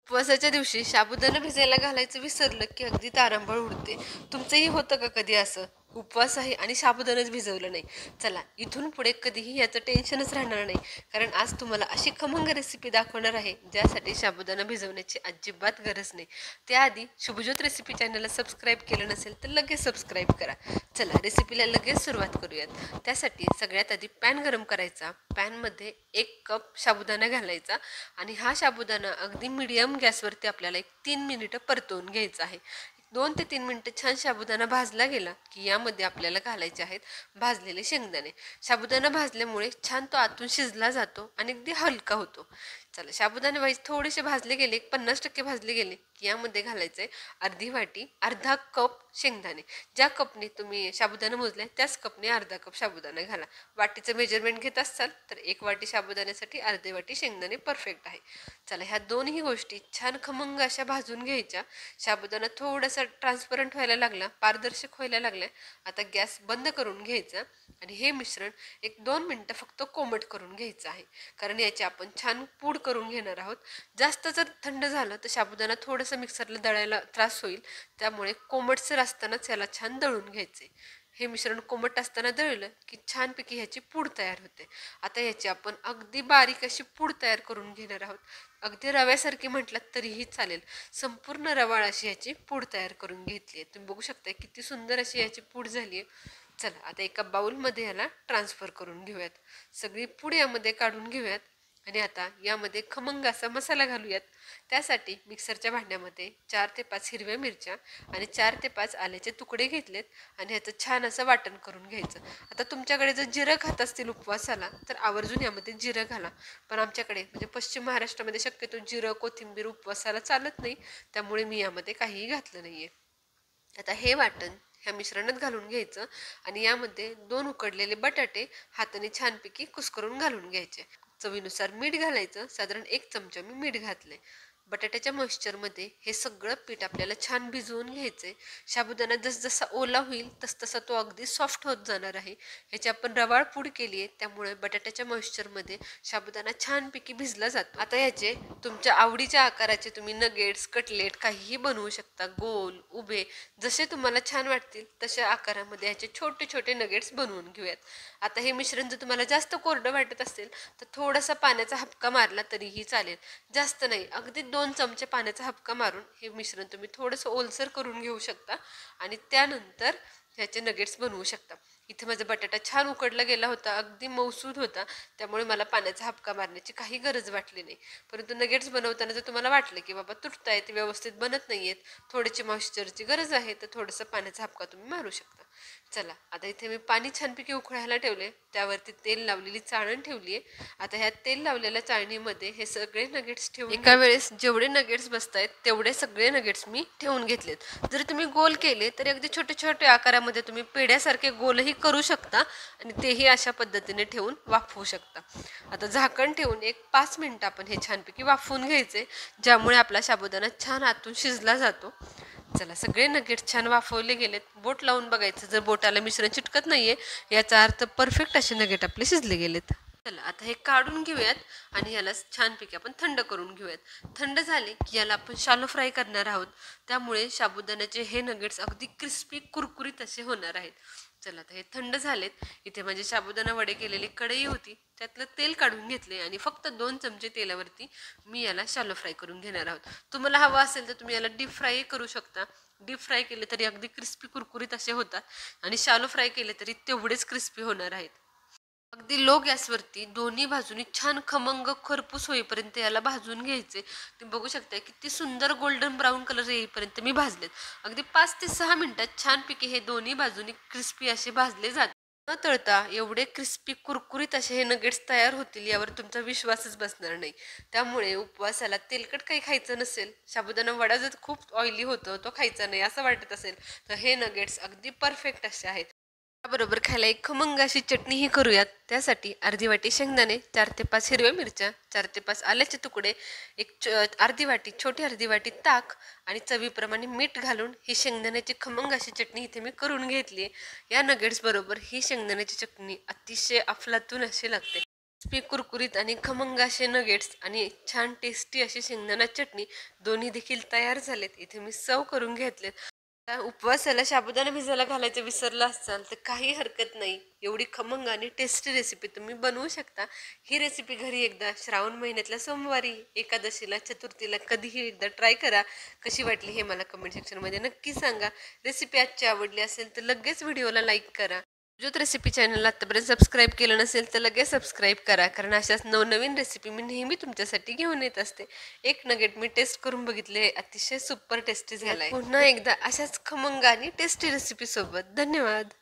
उपवासाच्या दिवशी साबुदाणा भिजायला घालायचं विसरलं की अगदी तारांबळ उडते. तुमचंही होतं का कधी असं? उपवास आहे आणि साबुदाणाच भिजवलं नाही. चला, इथून पुढे कधीही याचं टेन्शनच राहणार नाही. कारण आज तुम्हाला अशी खमंग रेसिपी दाखवणार आहे ज्यासाठी साबुदाणा भिजवण्याची अजिबात गरज नाही. त्याआधी शुभज्योत रेसिपी चॅनलला सबस्क्राईब केलं नसेल तर लगेच सबस्क्राईब करा. चला, रेसिपीला लगेच सुरुवात करूयात. त्यासाठी सगळ्यात आधी पॅन गरम करायचा. पॅनमध्ये 1 कप साबुदाणा घालायचा आणि हा साबुदाणा अगदी मीडियम गॅसवरती आपल्याला 3 मिनिटं परतवून घ्यायचा आहे. 2 ते 3 मिनिटं छान साबुदाणा भाजला गेला की यामध्ये आपल्याला घालायचे आहेत भाजलेले शेंगदाणे. साबुदाणा भाजल्यामुळे छान तो आतून शिजला जातो आणि अगदी हलका होतो. चला, साबुदाणे थोडेसे भाजले गेले, 50% भाजले गेले की यामध्ये घालायचे अर्धी वाटी, अर्धा कप शेंगदाणे. ज्या कपने तुम्ही साबुदाणा मोजलाय त्याच कपने अर्धा कप साबुदाणा घाला. वाटीचं मेजरमेंट घेत असाल तर 1 वाटी साबुदाण्यासाठी अर्धी वाटी शेंगदाणे परफेक्ट आहे. चला, ह्या दोन्ही गोष्टी छान खमंग अशा भाजून घ्यायच्या. साबुदाणा थोडासा ट्रान्सपरंट व्हायला लागला, पारदर्शक व्हायला लागलाय. आता गॅस बंद करून घ्यायचा आणि हे मिश्रण 1-2 मिनिटं फक्त कोमट करून घ्यायचं आहे. कारण याची आपण छान पूड करून घेणार आहोत. जास्त जर थंड झालं तर साबुदाणा थोडंसं मिक्सरला दळायला त्रास होईल. त्यामुळे कोमटसर असतानाच याला छान दळून घ्यायचे. हे मिश्रण कोमट असताना दळलं की छानपैकी ह्याची पूड तयार होते. आता याची आपण अगदी बारीक अशी पूड तयार करून घेणार आहोत. अगदी रव्यासारखी म्हटलं तरीही चालेल. संपूर्ण रवाळ अशी याची पूड तयार करून घेतली आहे. तुम्ही बघू शकता किती सुंदर अशी याची पूड झाली आहे. चला, आता एका बाउलमध्ये याला ट्रान्सफर करून घेऊयात. सगळी पूड यामध्ये काढून घेऊयात आणि आता यामध्ये खमंग असा मसाला घालूयात. त्यासाठी मिक्सरच्या भांड्यामध्ये 4 ते 5 हिरव्या मिरच्या आणि 4 ते 5 आल्याचे तुकडे घेतलेत आणि ह्याचं छान असं वाटण करून घ्यायचं. आता तुमच्याकडे जर जिरं खात असतील उपवासाला तर आवर्जून यामध्ये जिरं घाला. पण आमच्याकडे म्हणजे पश्चिम महाराष्ट्रामध्ये शक्यतो जिरं, कोथिंबीर उपवासाला चालत नाही. त्यामुळे मी यामध्ये काहीही घातलं नाहीये. आता हे वाटण ह्या मिश्रणात घालून घ्यायचं आणि यामध्ये 2 उकडलेले बटाटे हाताने छानपैकी कुस्करून घालून घ्यायचे. चवीनुसार मीठ घालायचं. साधारण 1 चमचा मी मीठ घातले. बटाट्याच्या मॉइश्चरमध्ये हे सगळं पीठ आपल्याला छान भिजवून घ्यायचंय. साबुदाणा जसजसा ओला होईल तसतसा तो अगदी सॉफ्ट होत जाणार आहे. ह्याची आपण रवाळ पूड केली आहे त्यामुळे बटाट्याच्या मॉइश्चरमध्ये साबुदाणा छानपैकी भिजला जातो. आता याचे तुमच्या आवडीच्या आकाराचे तुम्ही नगेट्स, कटलेट काहीही बनवू शकता. गोल, उभे जसे तुम्हाला छान वाटतील तशा आकारामध्ये ह्याचे छोटे छोटे नगेट्स बनवून घेऊयात. आता हे मिश्रण जर तुम्हाला जास्त कोरडं वाटत असेल तर थोडासा पाण्याचा हबका मारला तरीही चालेल. जास्त नाही, अगदी 2 चमचे पाण्याचा हबका मारून हे मिश्रण तुम्ही थोडंसं ओलसर करून घेऊ शकता आणि त्यानंतर ह्याचे नगेट्स बनवू शकता. इथे माझा बटाटा छान उकडला गेला होता, अगदी मऊसूद होता. त्यामुळे मला पाण्याचा हबका मारण्याची काही गरज वाटली नाही. परंतु नगेट्स बनवताना जर तुम्हाला वाटलं की बाबा तुटतायत, व्यवस्थित बनत नाहीयेत, थोडीशी मॉइश्चरची गरज आहे तर थोडंसं पाण्याचा हबका तुम्ही मारू शकता. चला, आता इथे मी पाणी छानपैकी उकळायला ठेवले. त्यावरती तेल लावलेली चाळण ठेवली आहे. आता ह्या तेल लावलेल्या चाळणीमध्ये हे सगळे नगेट्स ठेवून एका वेळेस जेवढे नगेट्स बसतायत तेवढे सगळे नगेट्स मी ठेवून घेतलेत. जर तुम्ही गोल केले तर अगदी छोटे छोटे आकारामध्ये तुम्ही पेढ्यासारखे गोलही करू शकता आणि तेही अशा पद्धतीने ठेवून वाफवू शकता. आता झाकण ठेवून 5 मिनिटं आपण हे छानपैकी वाफवून घ्यायचे, ज्यामुळे आपला साबुदाणा छान आतून शिजला जातो. चला, सगळे नगेट्स छान वाफवले गेलेत. बोट लावून बघायचं, जर बोटाला मिश्रण चिटकत नाहीये याचा अर्थ परफेक्ट असे नगेट आपले शिजले गेलेत. चला, आता हे काढून घेऊयात आणि याला छानपैकी आपण थंड करून घेऊयात. थंड झाले की याला आपण शालो फ्राय करणार आहोत. त्यामुळे साबुदाण्याचे हे नगेट्स अगदी क्रिस्पी कुरकुरीत असे होणार आहेत. चला, आता हे थंड झालेत. इथे माझी साबुदाणा वडे केलेली कढई होती, त्यातलं तेल काढून घेतले आणि फक्त 2 चमचे तेलावरती मी याला शालो फ्राय करून घेणार आहोत. तुम्हाला हवा असेल तर तुम्ही याला डीप फ्राय करू शकता. डीप फ्राय केले तरी अगदी क्रिस्पी कुरकुरीत असे होतात आणि शालो फ्राय केले तरी तेवढेच क्रिस्पी होणार आहेत. अगदी लो गॅसवरती दोन्ही बाजूनी छान खमंग खरपूस होईपर्यंत याला भाजून घ्यायचे. तुम्ही बघू शकता किती सुंदर गोल्डन ब्राऊन कलर येईपर्यंत मी भाजलेत. अगदी 5 ते 6 मिनिटात छानपैकी हे दोन्ही बाजूनी क्रिस्पी असे भाजले जातात. न तळता एवढे क्रिस्पी कुरकुरीत असे हे नगेट्स तयार होतील यावर तुमचा विश्वासच बसणार नाही. त्यामुळे उपवासाला तेलकट काही खायचं नसेल, साबुदाणा वडा जर खूप ऑइली होतं तो खायचा नाही असं वाटत असेल तर हे नगेट्स अगदी परफेक्ट असे आहेत. त्याबरोबर खायला एक खमंग अशी चटणीही करूयात. त्यासाठी अर्धी वाटी शेंगदाणे, 4 ते 5 हिरव्या मिरच्या, 4 ते 5 आल्याचे तुकडे, छोटी अर्धी वाटी ताक आणि चवीप्रमाणे मीठ घालून ही शेंगदाण्याची खमंग अशी चटणी इथे मी करून घेतली. या नगेट्स बरोबर ही शेंगदाण्याची चटणी अतिशय अफलातून अशी लागते. क्रिस्पी कुरकुरीत आणि खमंग असे नगेट्स आणि छान टेस्टी अशी शेंगदाणा चटणी दोन्ही देखील तयार झालेत. इथे मी सर्व करून घेतलेत. आता उपवासाला साबुदाणा भिजायला घालायचं विसरला असाल तर काही हरकत नाही. एवढी खमंग आणि टेस्टी रेसिपी तुम्ही बनवू शकता. ही रेसिपी घरी एकदा श्रावण महिन्यातल्या सोमवारी, एकादशीला, चतुर्थीला कधीही एकदा ट्राय करा. कशी वाटली हे मला कमेंट सेक्शनमध्ये नक्की सांगा. रेसिपी आजची आवडली असेल तर लगेच व्हिडिओला लाईक करा. ज्योत रेसिपी चॅनलला आत्तापर्यंत सबस्क्राईब केलं नसेल तर लगेच सबस्क्राईब करा, कारण अशाच नवनवीन रेसिपी मी नेहमी तुमच्यासाठी घेऊन येत असते. एक नगेट मी टेस्ट करून बघितले, अतिशय सुपर टेस्टी झालाय. पुन्हा एकदा अशाच खमंग आणि टेस्टी रेसिपी सोबत. धन्यवाद.